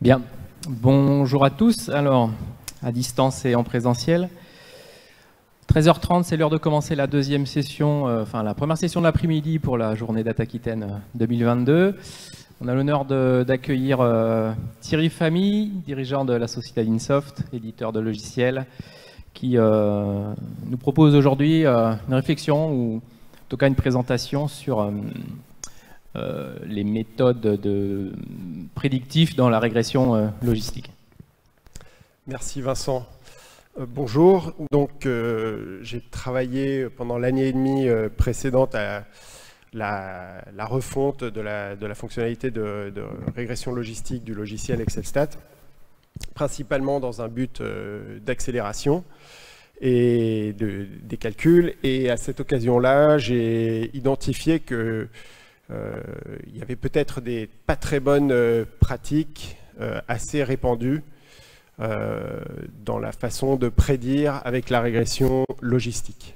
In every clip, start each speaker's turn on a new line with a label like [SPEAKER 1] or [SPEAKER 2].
[SPEAKER 1] Bien, bonjour à tous. Alors, à distance et en présentiel. 13h30, c'est l'heure de commencer la deuxième session, la première session de l'après-midi pour la journée Data Aquitaine 2022. On a l'honneur d'accueillir Thierry Famy, dirigeant de la société Insoft, éditeur de logiciels, qui nous propose aujourd'hui une réflexion ou en tout cas une présentation sur les méthodes prédictives dans la régression logistique.
[SPEAKER 2] Merci Vincent. Bonjour. Donc, j'ai travaillé pendant l'année et demie précédente à la refonte de la fonctionnalité de régression logistique du logiciel ExcelStat, principalement dans un but d'accélération et des calculs. Et à cette occasion-là, j'ai identifié que il y avait peut-être des pas très bonnes pratiques assez répandues dans la façon de prédire avec la régression logistique.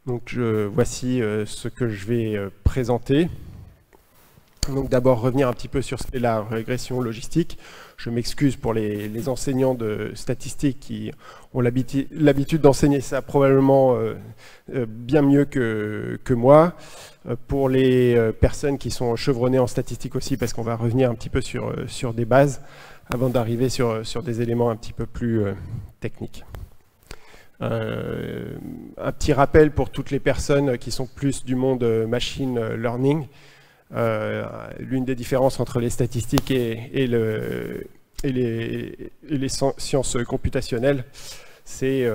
[SPEAKER 2] Donc voici ce que je vais présenter. Donc d'abord revenir un petit peu sur ce qu'est la régression logistique. Je m'excuse pour les enseignants de statistiques qui ont l'habitude d'enseigner ça probablement bien mieux que moi. Pour les personnes qui sont chevronnées en statistique aussi, parce qu'on va revenir un petit peu sur des bases avant d'arriver sur des éléments un petit peu plus techniques. Un petit rappel pour toutes les personnes qui sont plus du monde machine learning. L'une des différences entre les statistiques et les sciences computationnelles, c'est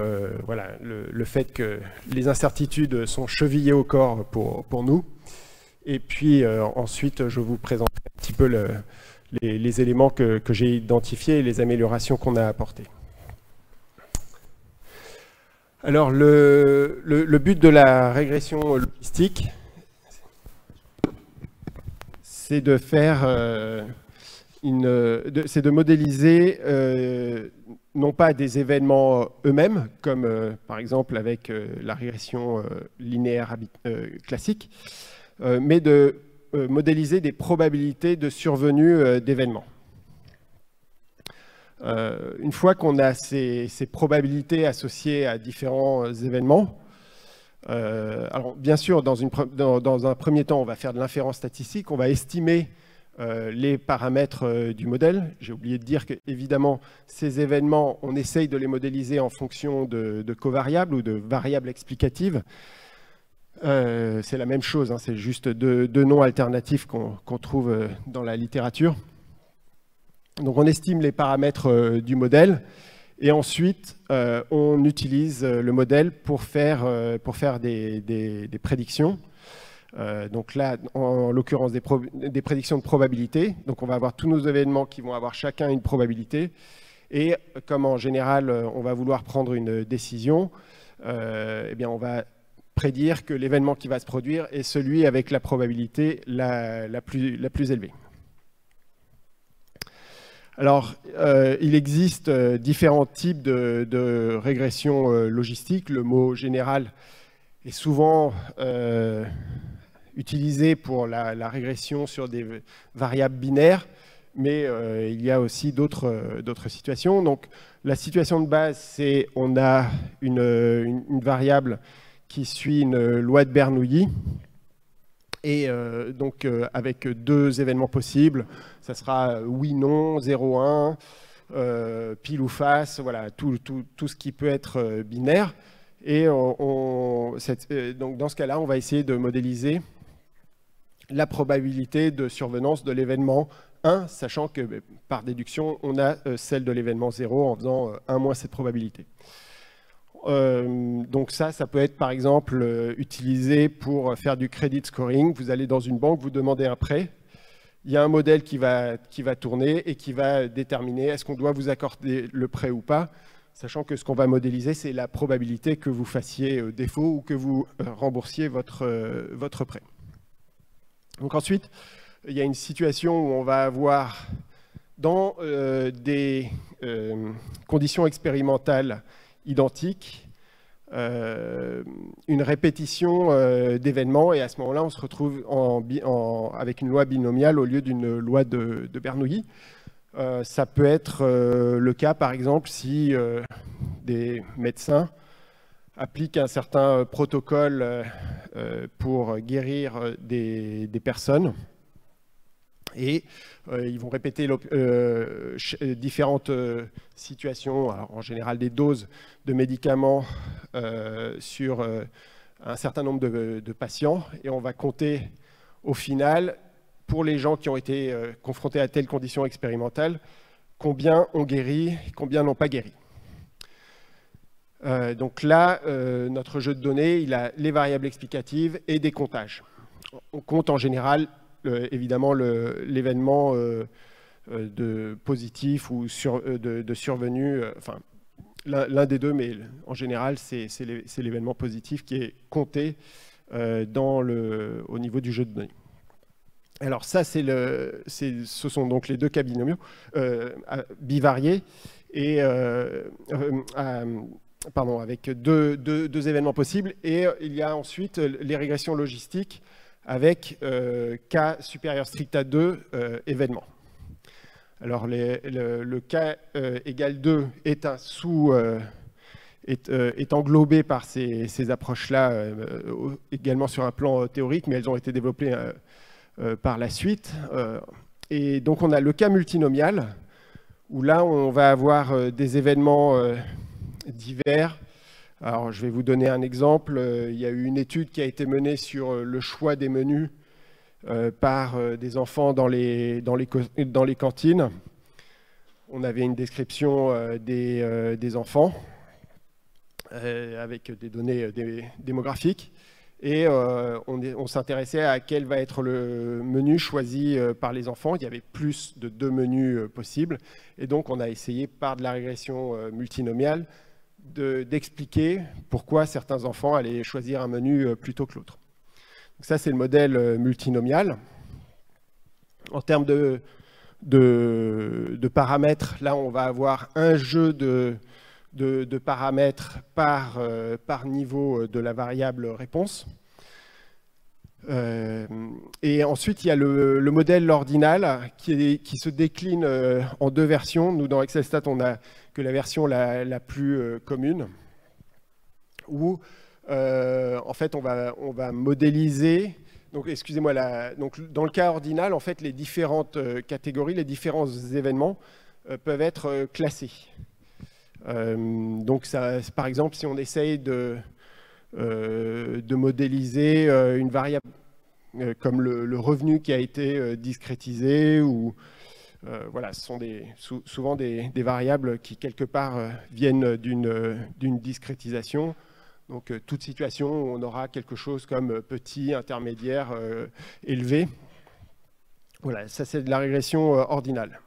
[SPEAKER 2] voilà, le fait que les incertitudes sont chevillées au corps pour nous. Et puis ensuite, je vous présente un petit peu les éléments que j'ai identifiés et les améliorations qu'on a apportées. Alors, le but de la régression logistique, c'est de faire c'est de modéliser non pas des événements eux-mêmes, comme par exemple avec la régression linéaire classique, mais de modéliser des probabilités de survenue d'événements. Une fois qu'on a ces probabilités associées à différents événements, alors bien sûr, dans un premier temps, on va faire de l'inférence statistique, on va estimer les paramètres du modèle. J'ai oublié de dire qu'évidemment, ces événements, on essaye de les modéliser en fonction de covariables ou de variables explicatives. C'est la même chose, hein, c'est juste deux noms alternatifs qu'on trouve dans la littérature. Donc on estime les paramètres du modèle et ensuite on utilise le modèle pour faire des prédictions. Donc là, en l'occurrence, des prédictions de probabilité. Donc on va avoir tous nos événements qui vont avoir chacun une probabilité. Et comme en général, on va vouloir prendre une décision, eh bien on va prédire que l'événement qui va se produire est celui avec la probabilité la plus élevée. Alors, il existe différents types de régression logistique. Le mot général est souvent utilisé pour la régression sur des variables binaires, mais il y a aussi d'autres situations. Donc, la situation de base, c'est on a une variable qui suit une loi de Bernoulli. Et donc, avec deux événements possibles, ça sera oui, non, 0, 1, pile ou face, voilà, tout ce qui peut être binaire. Et donc, dans ce cas-là, on va essayer de modéliser la probabilité de survenance de l'événement 1, sachant que par déduction, on a celle de l'événement 0 en faisant 1 moins cette probabilité. Donc ça peut être par exemple utilisé pour faire du credit scoring. Vous allez dans une banque, vous demandez un prêt. Il y a un modèle qui va tourner et qui va déterminer est-ce qu'on doit vous accorder le prêt ou pas, sachant que ce qu'on va modéliser, c'est la probabilité que vous fassiez défaut ou que vous remboursiez votre prêt. Donc ensuite, il y a une situation où on va avoir dans des conditions expérimentales identiques, une répétition d'événements, et à ce moment-là, on se retrouve avec une loi binomiale au lieu d'une loi de Bernoulli. Ça peut être le cas, par exemple, si des médecins appliquent un certain protocole pour guérir des personnes. Et ils vont répéter différentes situations, alors en général des doses de médicaments sur un certain nombre de patients. Et on va compter au final, pour les gens qui ont été confrontés à telle condition expérimentale, combien ont guéri, combien n'ont pas guéri. Donc là, notre jeu de données, il a les variables explicatives et des comptages. On compte en général évidemment l'événement de positif ou de survenu, enfin l'un des deux, mais en général c'est l'événement positif qui est compté au niveau du jeu de données. Alors ça, ce sont donc les deux cas binomiaux, bivariés, et, avec deux événements possibles, et il y a ensuite les régressions logistiques avec K supérieur strict à 2 événements. Alors le K égale 2 est, est englobé par ces approches-là également sur un plan théorique, mais elles ont été développées par la suite. Et donc on a le cas multinomial, où là on va avoir des événements divers. Alors, je vais vous donner un exemple. Il y a eu une étude qui a été menée sur le choix des menus par des enfants dans les cantines. On avait une description des enfants avec des données démographiques. Et on s'intéressait à quel va être le menu choisi par les enfants. Il y avait plus de 2 menus possibles. Et donc, on a essayé par de la régression multinomiale d'expliquer pourquoi certains enfants allaient choisir un menu plutôt que l'autre. Ça, c'est le modèle multinomial. En termes de paramètres, là, on va avoir un jeu de paramètres par niveau de la variable réponse. Et ensuite, il y a le modèle ordinal qui se décline en 2 versions. Nous, dans Excelstat, on a que la version la plus commune, où en fait, on va modéliser. Donc, excusez-moi, donc, dans le cas ordinal, en fait, les différentes catégories, les différents événements peuvent être classés. Donc, ça, par exemple, si on essaye de modéliser une variable comme le revenu qui a été discrétisé, ou voilà, ce sont souvent des variables qui quelque part viennent d'une discrétisation. Donc toute situation où on aura quelque chose comme petit, intermédiaire, élevé. Voilà, ça c'est de la régression ordinale.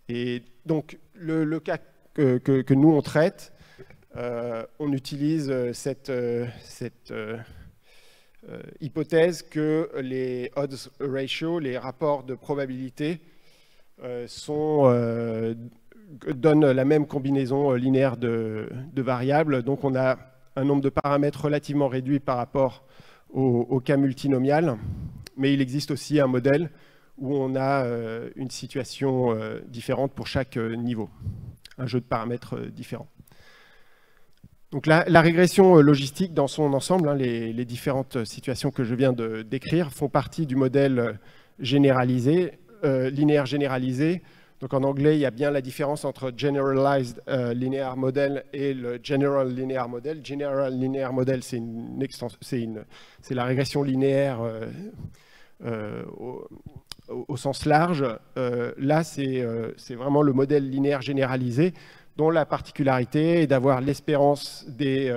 [SPEAKER 2] Et donc le cas que nous on traite, on utilise cette hypothèse que les odds ratio, les rapports de probabilité, donnent la même combinaison linéaire de variables. Donc on a un nombre de paramètres relativement réduit par rapport au cas multinomial, mais il existe aussi un modèle où on a une situation différente pour chaque niveau, un jeu de paramètres différent. Donc la régression logistique dans son ensemble, hein, les différentes situations que je viens de décrire font partie du modèle généralisé, linéaire généralisé. Donc en anglais, il y a bien la différence entre Generalized Linear Model et le General Linear Model. General Linear Model, c'est la régression linéaire au sens large. Là, c'est vraiment le modèle linéaire généralisé, dont la particularité est d'avoir l'espérance des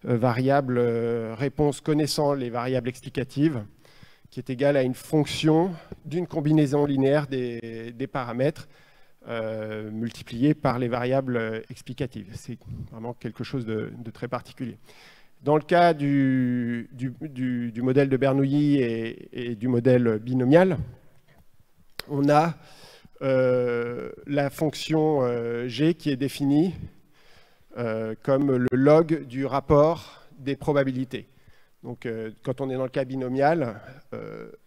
[SPEAKER 2] variables réponses connaissant les variables explicatives, qui est égale à une fonction d'une combinaison linéaire des paramètres multipliés par les variables explicatives. C'est vraiment quelque chose de très particulier. Dans le cas du modèle de Bernoulli et du modèle binomial, on a la fonction g qui est définie comme le log du rapport des probabilités. Donc quand on est dans le cas binomial,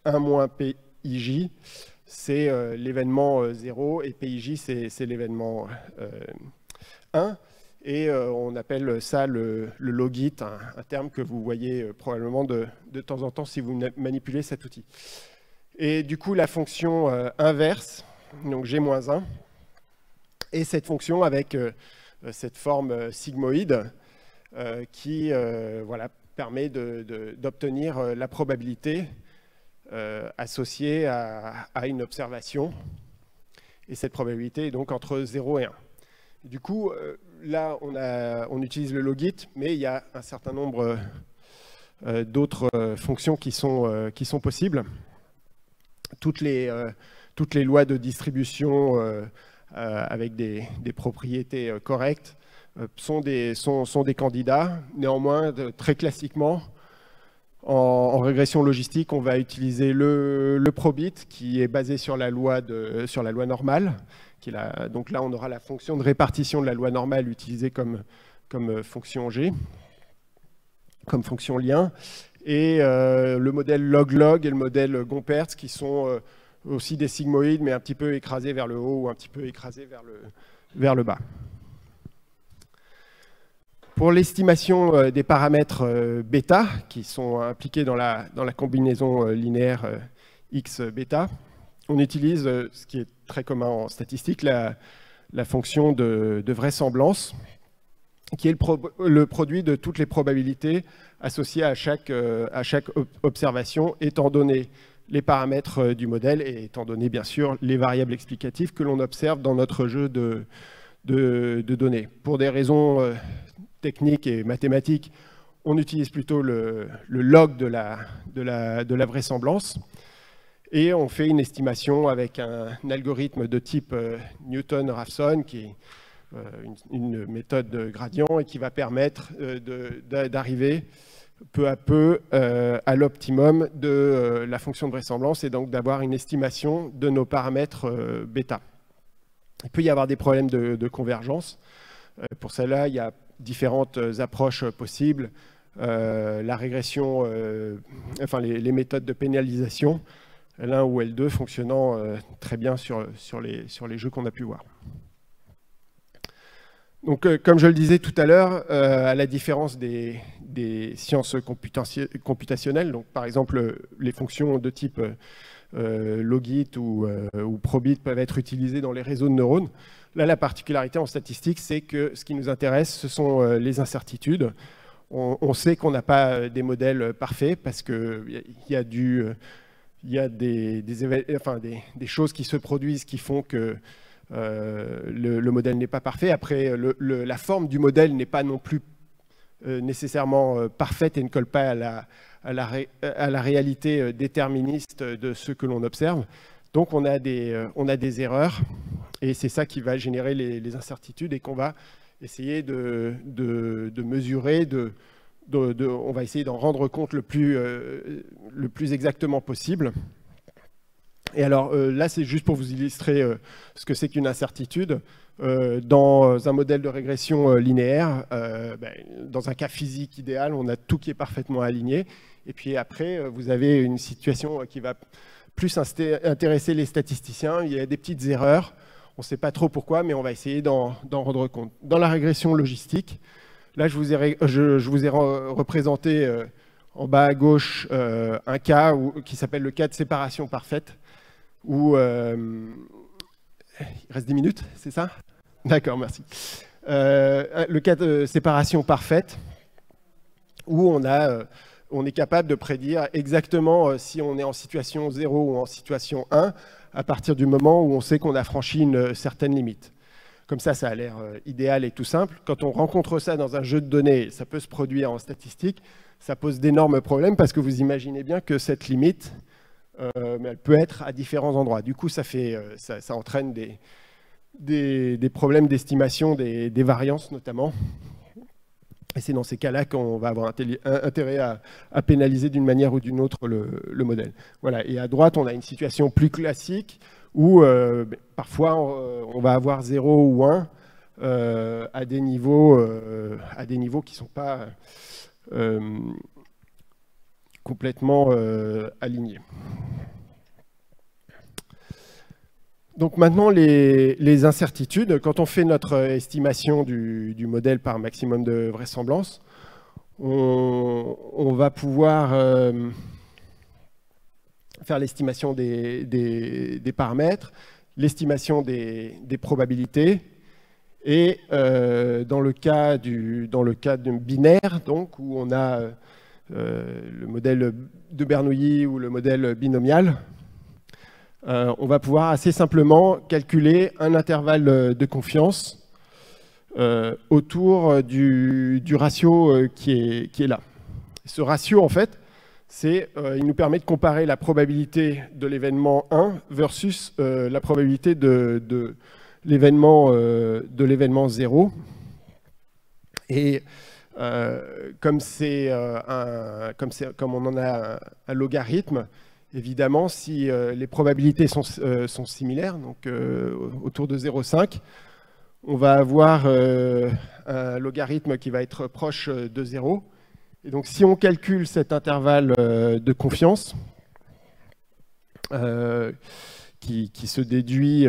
[SPEAKER 2] 1 moins PIJ, c'est l'événement 0 et PIJ, c'est l'événement 1. Et on appelle ça le logit, un terme que vous voyez probablement de temps en temps si vous manipulez cet outil. Et du coup, la fonction inverse, donc G-1, et cette fonction avec cette forme sigmoïde qui voilà, permet d'obtenir la probabilité associée à une observation. Et cette probabilité est donc entre 0 et 1. Du coup, là, on utilise le logit, mais il y a un certain nombre d'autres fonctions qui sont possibles. Toutes les lois de distribution avec des propriétés correctes sont des candidats. Néanmoins, très classiquement, en régression logistique, on va utiliser le probit qui est basé sur la loi normale. Donc là, on aura la fonction de répartition de la loi normale utilisée comme fonction G, comme fonction lien. Et le modèle log-log et le modèle Gompertz qui sont aussi des sigmoïdes, mais un petit peu écrasés vers le haut ou un petit peu écrasés vers le bas. Pour l'estimation des paramètres bêta, qui sont impliqués dans la combinaison linéaire x-bêta, on utilise ce qui est très commun en statistique, la fonction de vraisemblance, qui est le produit de toutes les probabilités associées à chaque observation, étant donné les paramètres du modèle et étant donné bien sûr les variables explicatives que l'on observe dans notre jeu de données. Pour des raisons techniques et mathématiques, on utilise plutôt le log de la vraisemblance et on fait une estimation avec un algorithme de type Newton-Raphson qui est une méthode de gradient et qui va permettre d'arriver peu à peu à l'optimum de la fonction de vraisemblance et donc d'avoir une estimation de nos paramètres bêta. Il peut y avoir des problèmes de convergence. Pour cela, il y a différentes approches possibles. La régression, enfin les méthodes de pénalisation, L1 ou L2 fonctionnant très bien sur les jeux qu'on a pu voir. Donc, comme je le disais tout à l'heure, à la différence des sciences computationnelles, donc par exemple les fonctions de type logit ou probit peuvent être utilisées dans les réseaux de neurones. Là, la particularité en statistique, c'est que ce qui nous intéresse, ce sont les incertitudes. On sait qu'on n'a pas des modèles parfaits parce qu'il y a des choses qui se produisent qui font que le modèle n'est pas parfait. Après, la forme du modèle n'est pas non plus nécessairement parfaite et ne colle pas à la réalité déterministe de ce que l'on observe. Donc on a des erreurs et c'est ça qui va générer les incertitudes et qu'on va essayer de mesurer, on va essayer d'en rendre compte le plus exactement possible. Et alors là, c'est juste pour vous illustrer ce que c'est qu'une incertitude. Dans un modèle de régression linéaire, dans un cas physique idéal, on a tout qui est parfaitement aligné. Et puis après, vous avez une situation qui va plus intéresser les statisticiens. Il y a des petites erreurs. On ne sait pas trop pourquoi, mais on va essayer d'en rendre compte. Dans la régression logistique, là, je vous ai représenté en bas à gauche un cas qui s'appelle le cas de séparation parfaite, où il reste 10 minutes, c'est ça? D'accord, merci. Le cas de séparation parfaite, où on est capable de prédire exactement si on est en situation 0 ou en situation 1, à partir du moment où on sait qu'on a franchi une certaine limite. Comme ça a l'air idéal et tout simple. Quand on rencontre ça dans un jeu de données, ça peut se produire en statistique, ça pose d'énormes problèmes parce que vous imaginez bien que cette limite, elle peut être à différents endroits. Du coup, ça entraîne des problèmes d'estimation des variances notamment. Et c'est dans ces cas-là qu'on va avoir intérêt à pénaliser d'une manière ou d'une autre le modèle. Voilà. Et à droite, on a une situation plus classique où parfois on va avoir 0 ou 1 à des niveaux qui ne sont pas complètement alignés. Donc maintenant, les incertitudes. Quand on fait notre estimation du modèle par maximum de vraisemblance, on va pouvoir faire l'estimation des paramètres, l'estimation des probabilités, et dans le cas de binaire, donc, où on a le modèle de Bernoulli ou le modèle binomial, on va pouvoir assez simplement calculer un intervalle de confiance autour du ratio qui est là. Ce ratio, en fait, il nous permet de comparer la probabilité de l'événement 1 versus la probabilité de l'événement 0. Et comme on en a un logarithme, évidemment, si les probabilités sont similaires, donc autour de 0,5, on va avoir un logarithme qui va être proche de 0. Et donc, si on calcule cet intervalle de confiance, qui se déduit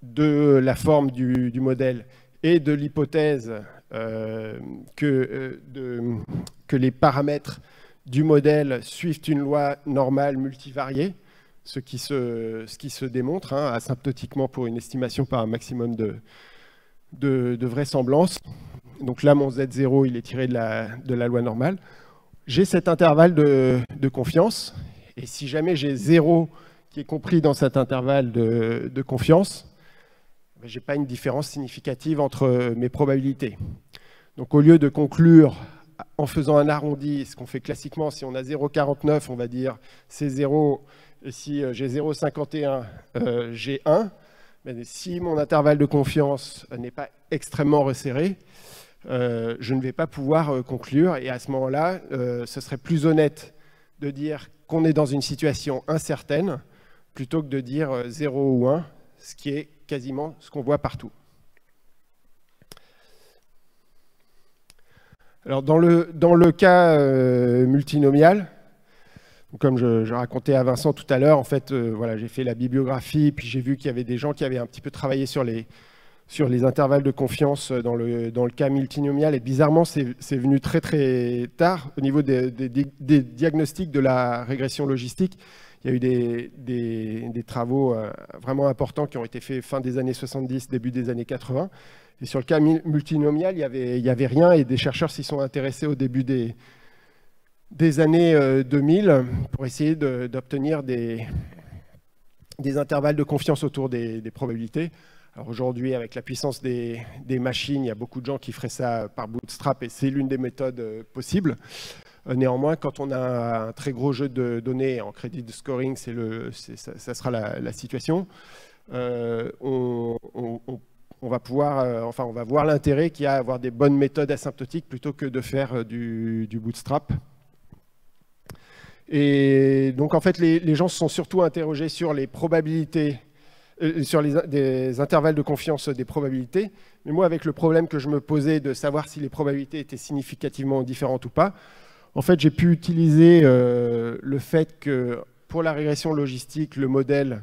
[SPEAKER 2] de la forme du modèle et de l'hypothèse que les paramètres du modèle suivent une loi normale multivariée, ce qui se démontre asymptotiquement pour une estimation par un maximum de vraisemblance. Donc là, mon Z0, il est tiré de la loi normale. J'ai cet intervalle de confiance, et si jamais j'ai 0 qui est compris dans cet intervalle de confiance, je n'ai pas une différence significative entre mes probabilités. Donc au lieu de conclure en faisant un arrondi, ce qu'on fait classiquement, si on a 0,49, on va dire c'est 0, et si j'ai 0,51, j'ai 1. Mais si mon intervalle de confiance n'est pas extrêmement resserré, je ne vais pas pouvoir conclure, et à ce moment-là, ce serait plus honnête de dire qu'on est dans une situation incertaine plutôt que de dire 0 ou 1, ce qui est quasiment ce qu'on voit partout. Alors dans le cas multinomial, comme je racontais à Vincent tout à l'heure, en fait, voilà, j'ai fait la bibliographie, puis j'ai vu qu'il y avait des gens qui avaient un petit peu travaillé sur les intervalles de confiance dans le cas multinomial, et bizarrement, c'est venu très très tard au niveau des diagnostics de la régression logistique. Il y a eu des travaux vraiment importants qui ont été faits fin des années 70, début des années 80. Et sur le cas multinomial, il y avait rien, et des chercheurs s'y sont intéressés au début des années 2000 pour essayer d'obtenir des intervalles de confiance autour des probabilités. Alors aujourd'hui, avec la puissance des machines, il y a beaucoup de gens qui feraient ça par bootstrap, et c'est l'une des méthodes possibles. Néanmoins, quand on a un très gros jeu de données en credit scoring, ça sera la situation. On va voir l'intérêt qu'il y a à avoir des bonnes méthodes asymptotiques plutôt que de faire du bootstrap. Et donc, en fait, les gens se sont surtout interrogés sur les probabilités, sur des intervalles de confiance des probabilités. Mais moi, avec le problème que je me posais de savoir si les probabilités étaient significativement différentes ou pas, en fait, j'ai pu utiliser le fait que pour la régression logistique, le modèle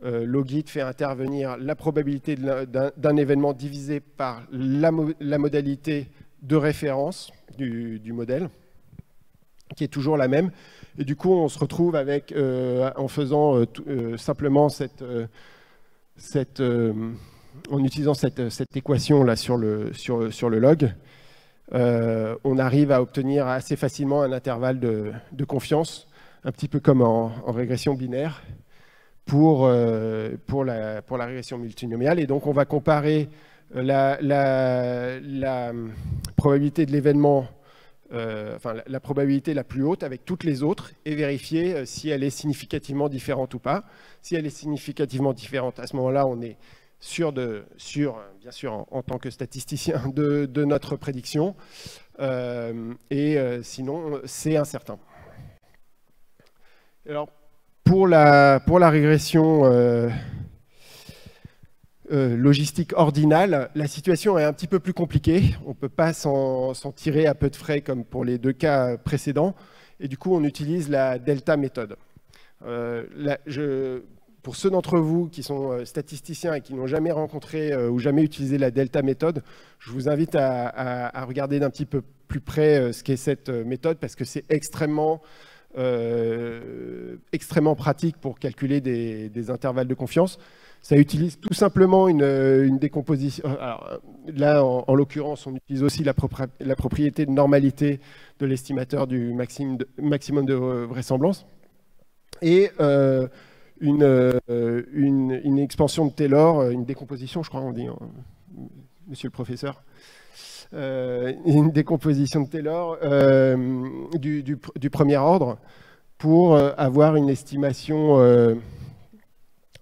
[SPEAKER 2] Logit fait intervenir la probabilité d'un événement divisé par la modalité de référence du modèle, qui est toujours la même. Et du coup, on se retrouve avec, en faisant simplement en utilisant cette équation là sur le log, on arrive à obtenir assez facilement un intervalle de confiance, un petit peu comme en régression binaire, pour la régression multinomiale. Et donc, on va comparer la probabilité de l'événement, la probabilité la plus haute avec toutes les autres, et vérifier si elle est significativement différente ou pas. Si elle est significativement différente, à ce moment-là, on est sûr, bien sûr, en tant que statisticien, de notre prédiction. Sinon, c'est incertain. Alors, pour la régression logistique ordinale, la situation est un petit peu plus compliquée. On ne peut pas s'en tirer à peu de frais comme pour les deux cas précédents. Et du coup, on utilise la delta méthode. pour ceux d'entre vous qui sont statisticiens et qui n'ont jamais rencontré ou jamais utilisé la Delta méthode, je vous invite à regarder d'un petit peu plus près ce qu'est cette méthode, parce que c'est extrêmement pratique pour calculer des intervalles de confiance. Ça utilise tout simplement une décomposition. Alors, là, en l'occurrence, on utilise aussi la propriété de normalité de l'estimateur du maximum de vraisemblance. Et une expansion de Taylor, une décomposition, je crois on dit, monsieur le professeur, une décomposition de Taylor du premier ordre pour avoir une estimation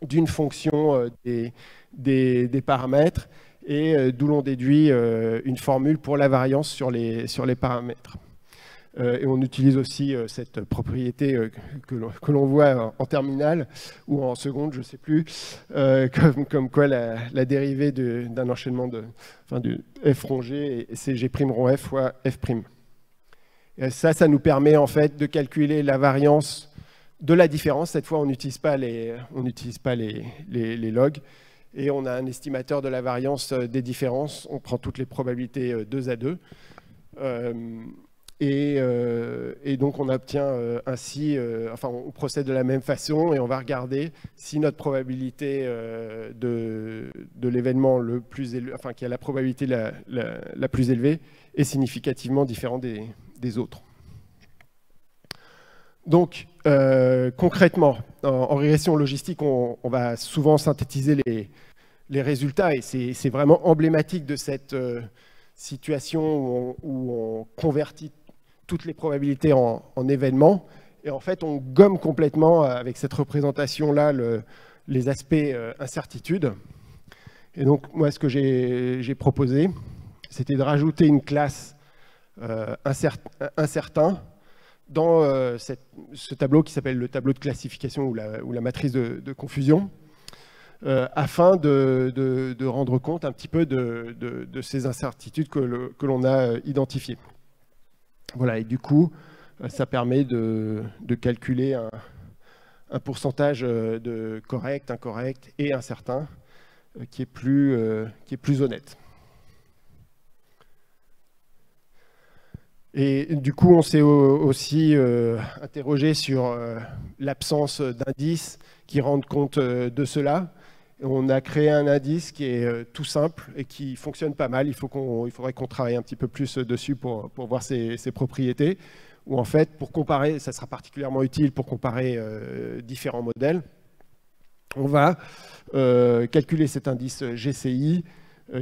[SPEAKER 2] d'une fonction des paramètres, et d'où l'on déduit une formule pour la variance sur les paramètres. Et on utilise aussi cette propriété que l'on voit en terminale ou en seconde, je ne sais plus, comme quoi la dérivée d'un enchaînement de f rond g et c'est g' rond f fois f'. Et ça nous permet en fait de calculer la variance de la différence. Cette fois, on n'utilise pas les logs. Et on a un estimateur de la variance des différences. On prend toutes les probabilités 2 à 2. Et donc, on obtient ainsi... on procède de la même façon et on va regarder si notre probabilité de l'événement le plus élevé, qui a la probabilité la plus élevée, est significativement différente des autres. Donc, concrètement, en régression logistique, on va souvent synthétiser les résultats, et c'est vraiment emblématique de cette situation où on convertit toutes les probabilités en événements, et en fait, on gomme complètement, avec cette représentation-là, les aspects incertitude. Et donc, moi, ce que j'ai proposé, c'était de rajouter une classe incertain dans ce tableau qui s'appelle le tableau de classification ou la matrice de confusion, afin de rendre compte un petit peu de ces incertitudes que l'on a identifiées. Voilà, et du coup, ça permet de calculer un pourcentage de correct, incorrect et incertain qui est plus honnête. Et du coup, on s'est aussi interrogé sur l'absence d'indices qui rendent compte de cela. On a créé un indice qui est tout simple et qui fonctionne pas mal. Il faudrait qu'on travaille un petit peu plus dessus pour voir ses propriétés. Ou en fait, pour comparer, ça sera particulièrement utile pour comparer différents modèles. On va calculer cet indice GCI,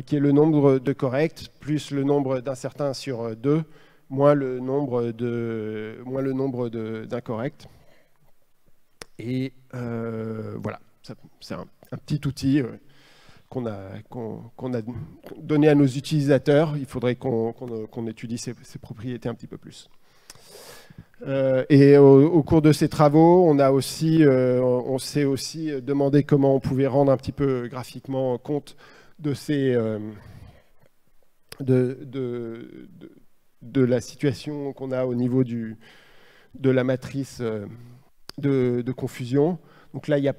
[SPEAKER 2] qui est le nombre de corrects plus le nombre d'incertains sur 2, moins le nombre d'incorrects. Et voilà, c'est un petit outil qu'on a donné à nos utilisateurs. Il faudrait qu'on étudie ses propriétés un petit peu plus. Et au cours de ces travaux, on s'est aussi demandé comment on pouvait rendre un petit peu graphiquement compte de la situation qu'on a au niveau de la matrice de confusion. Donc là, il n'y a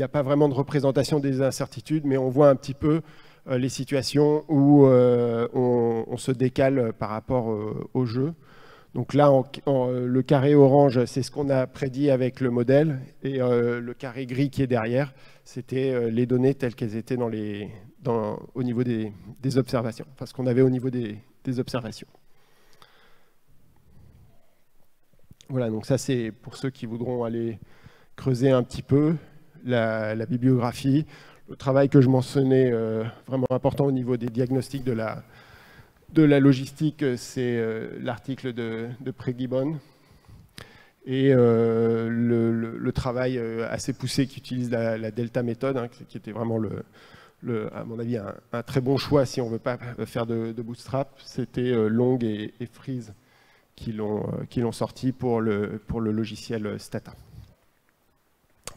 [SPEAKER 2] pas vraiment de représentation des incertitudes, mais on voit un petit peu les situations où on se décale par rapport au jeu. Donc là, le carré orange, c'est ce qu'on a prédit avec le modèle, et le carré gris qui est derrière, c'était les données telles qu'elles étaient au niveau des observations, enfin ce qu'on avait au niveau des observations. Voilà, donc ça c'est pour ceux qui voudront aller creuser un petit peu la bibliographie. Le travail que je mentionnais, vraiment important au niveau des diagnostics de la logistique, c'est l'article de Pré-Gibbon. Et le travail assez poussé qui utilise la Delta méthode, hein, qui était vraiment, à mon avis, un très bon choix si on ne veut pas faire de bootstrap. C'était Long et Freeze qui l'ont sorti pour le logiciel Stata.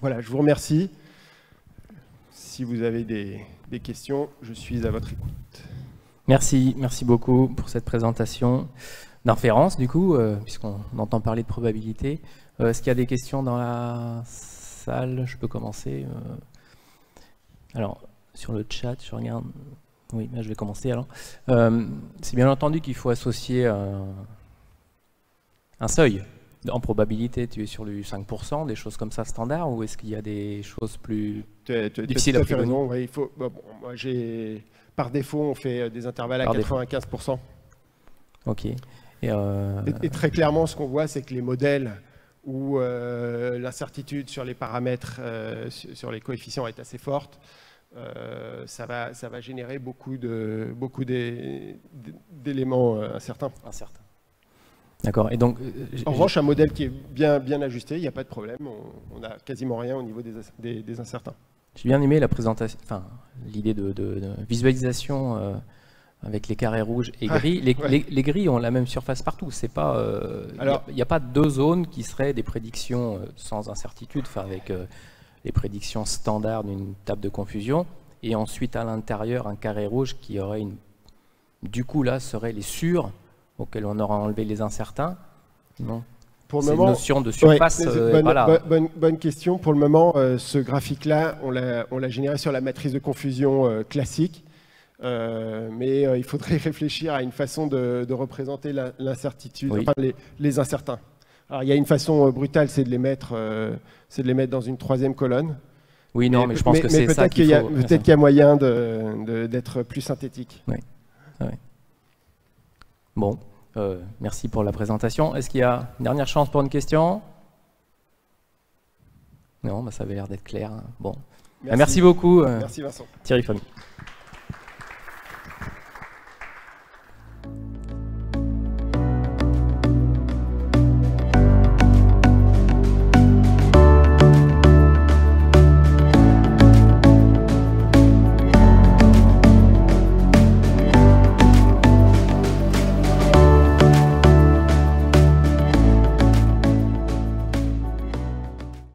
[SPEAKER 2] Voilà, je vous remercie. Si vous avez des questions, je suis à votre écoute.
[SPEAKER 1] Merci beaucoup pour cette présentation d'inférence, du coup, puisqu'on entend parler de probabilité. Est-ce qu'il y a des questions dans la salle. Je peux commencer. Alors, sur le chat, je regarde. Oui, là, je vais commencer alors. C'est bien entendu qu'il faut associer un seuil. En probabilité, tu es sur le 5%, des choses comme ça standard, ou est-ce qu'il y a des choses plus difficiles à prévoir?
[SPEAKER 2] Ouais, il faut, bon, moi, par défaut, on fait des intervalles à 95%.
[SPEAKER 1] Ok.
[SPEAKER 2] Et très clairement, ce qu'on voit, c'est que les modèles où l'incertitude sur les paramètres, sur les coefficients est assez forte, ça va générer beaucoup d'éléments incertains.
[SPEAKER 1] D'accord. Et donc,
[SPEAKER 2] en revanche, un modèle qui est bien ajusté, il n'y a pas de problème. On n'a quasiment rien au niveau des incertains.
[SPEAKER 1] J'ai bien aimé la présentation, enfin, l'idée de visualisation avec les carrés rouges et gris. Les gris ont la même surface partout. C'est pas, il n'y a pas deux zones qui seraient des prédictions sans incertitude, enfin, avec les prédictions standards d'une table de confusion. Et ensuite, à l'intérieur, un carré rouge qui aurait du coup, là, seraient les sûrs, auxquels on aura enlevé les incertains. Non.
[SPEAKER 2] Pour le moment,
[SPEAKER 1] une notion de surface.
[SPEAKER 2] Bonne question. Pour le moment, ce graphique-là, on l'a généré sur la matrice de confusion classique. Mais il faudrait réfléchir à une façon de représenter l'incertitude, enfin les incertains. Alors, il y a une façon brutale, c'est de les mettre dans une troisième colonne.
[SPEAKER 1] Oui, non, mais je pense que c'est ça qu'il faut.
[SPEAKER 2] Peut-être qu'il y a moyen d'être plus synthétique.
[SPEAKER 1] Oui. Bon. Merci pour la présentation. Est-ce qu'il y a une dernière chance pour une question? Non, ça avait l'air d'être clair. Bon. Merci beaucoup.
[SPEAKER 2] Merci Vincent.
[SPEAKER 1] Thierry Famille.